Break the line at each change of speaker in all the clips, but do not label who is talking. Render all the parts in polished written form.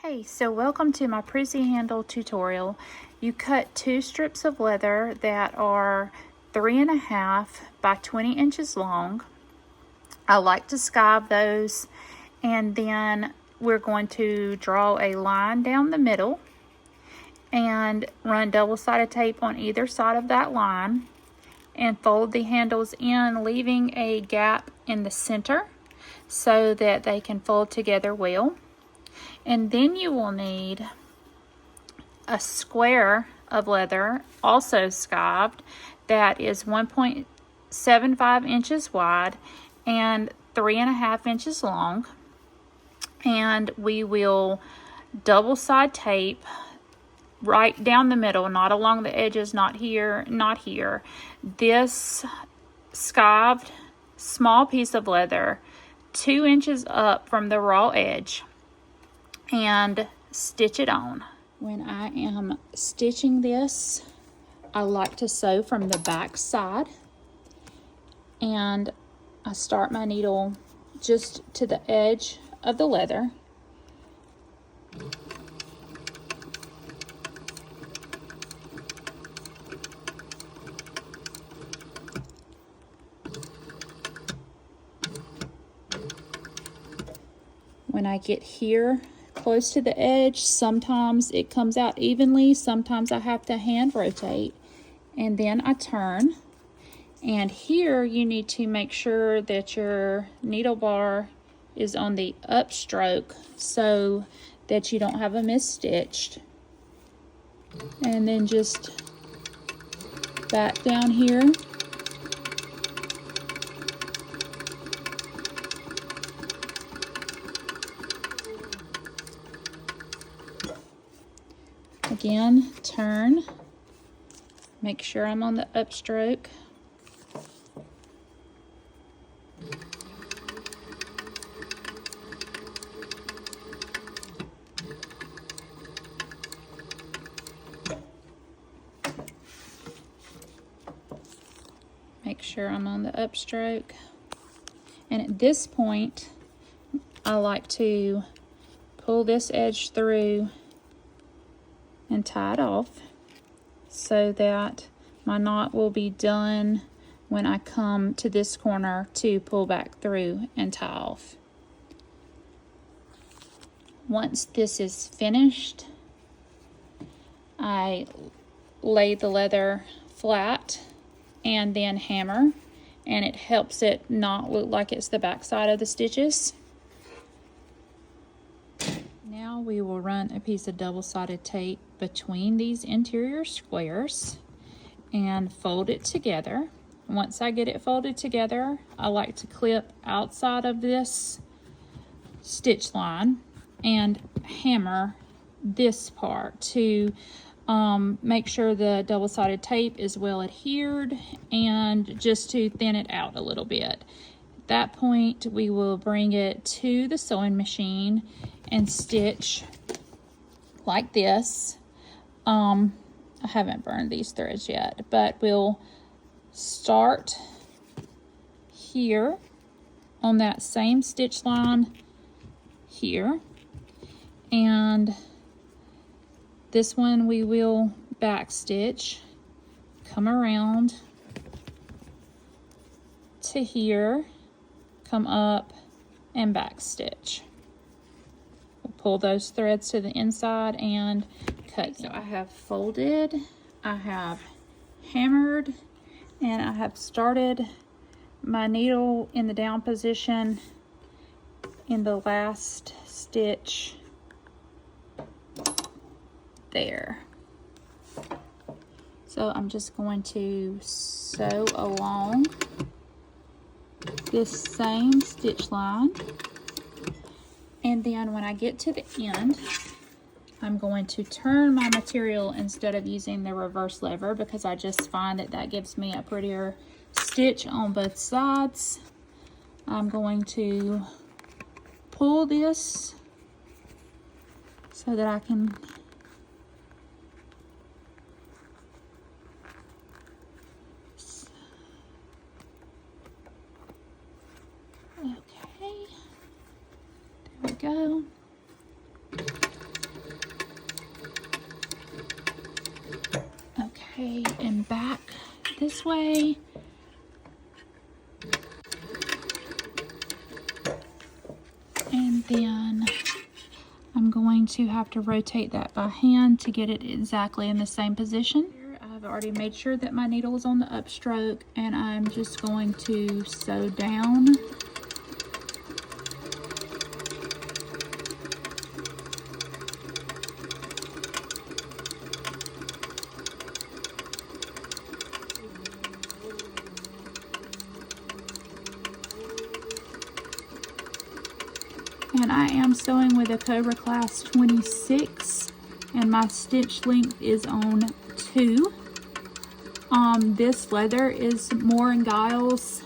Hey, so welcome to my Prissy handle tutorial. You cut 2 strips of leather that are 3.5 by 20 inches long. I like to skive those, and then we're going to draw a line down the middle and run double-sided tape on either side of that line and fold the handles in, leaving a gap in the center so that they can fold together well. And then you will need a square of leather, also skived, that is 1.75 inches wide and 3.5 inches long. And we will double side tape right down the middle, not along the edges, not here, not here. This skived small piece of leather 2 inches up from the raw edge, and stitch it on. When I am stitching this, I like to sew from the back side, and I start my needle just to the edge of the leather. When I get here close to the edge, sometimes it comes out evenly, sometimes I have to hand rotate, and then I turn. And here you need to make sure that your needle bar is on the upstroke so that you don't have a misstitched. And then just back down here. Again, turn, make sure I'm on the upstroke. Make sure I'm on the upstroke. And at this point, I like to pull this edge through and tie it off so that my knot will be done when I come to this corner to pull back through and tie off. Once this is finished, I lay the leather flat and then hammer, and it helps it not look like it's the back side of the stitches. Now we will run a piece of double-sided tape between these interior squares and fold it together. Once I get it folded together, I like to clip outside of this stitch line and hammer this part to make sure the double-sided tape is well adhered, and just to thin it out a little bit. At that point, we will bring it to the sewing machine and stitch like this. I haven't burned these threads yet, but we'll start here on that same stitch line here, and this one we will back stitch, come around to here, come up and back stitch. We'll pull those threads to the inside and cut. So I have folded, I have hammered, and I have started my needle in the down position in the last stitch there. So I'm just going to sew along this same stitch line, and then when I get to the end, I'm going to turn my material instead of using the reverse lever, because I just find that that gives me a prettier stitch on both sides. I'm going to pull this so that I can go. Okay, and back this way. And then I'm going to have to rotate that by hand to get it exactly in the same position. Here, I've already made sure that my needle is on the upstroke, and I'm just going to sew down. And I am sewing with a Cobra Class 26, and my stitch length is on 2. This leather is Moore & Giles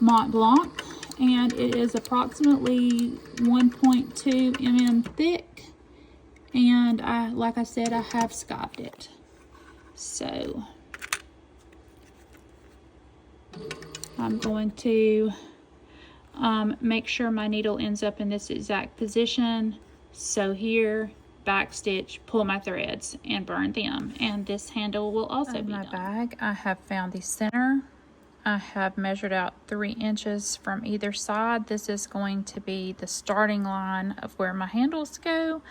Mont Blanc, and it is approximately 1.2 mm thick, and like I said, I have scobbed it. So I'm going to make sure my needle ends up in this exact position. Sew here, back stitch, pull my threads, and burn them. And this handle will also be done. In my bag, I have found the center. I have measured out 3 inches from either side. This is going to be the starting line of where my handles go.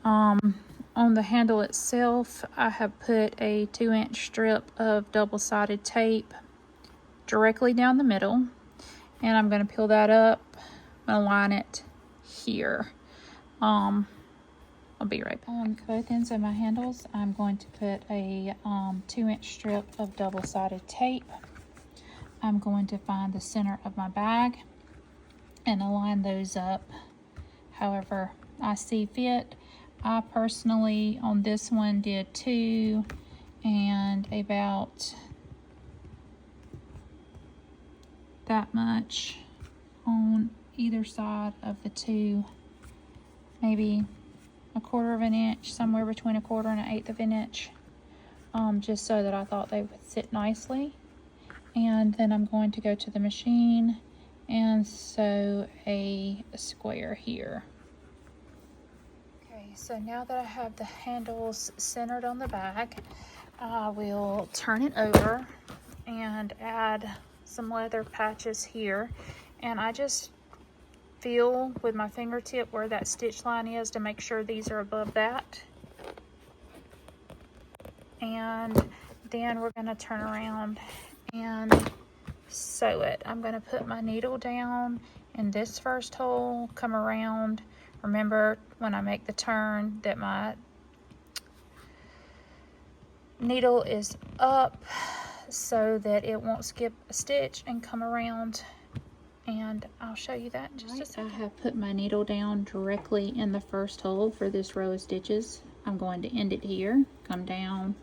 On the handle itself, I have put a 2-inch strip of double-sided tape directly down the middle. And I'm going to peel that up and align it here. I'll be right back. On both ends of my handles, I'm going to put a 2-inch strip of double-sided tape. I'm going to find the center of my bag and align those up however I see fit. I personally, on this one, did 2 and about that much on either side of the 2, maybe 1/4 of an inch, somewhere between 1/4 and 1/8 of an inch, just so that I thought they would sit nicely. And then I'm going to go to the machine and sew a square here. Okay, so now that I have the handles centered on the bag, I will turn it over and add some leather patches here, and I just feel with my fingertip where that stitch line is to make sure these are above that. And then we're going to turn around and sew it. I'm going to put my needle down in this first hole, come around. Remember when I make the turn that my needle is up so that it won't skip a stitch, and come around, and I'll show you that in just a second. I have put my needle down directly in the first hole for this row of stitches. I'm going to end it here, come down,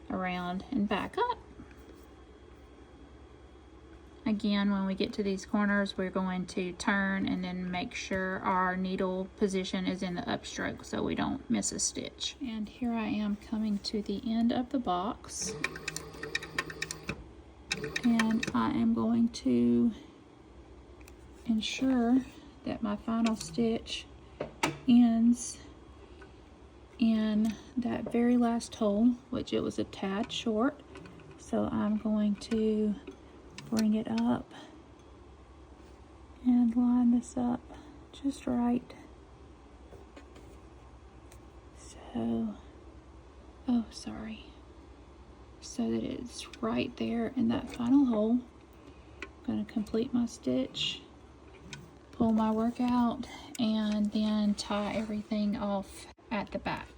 around, and back up. Again, when we get to these corners, we're going to turn and then make sure our needle position is in the upstroke so we don't miss a stitch. And here I am coming to the end of the box. And I am going to ensure that my final stitch ends in that very last hole, which it was a tad short. So I'm going to bring it up and line this up just right. So, so that it's right there in that final hole. I'm going to complete my stitch, pull my work out, and then tie everything off at the back.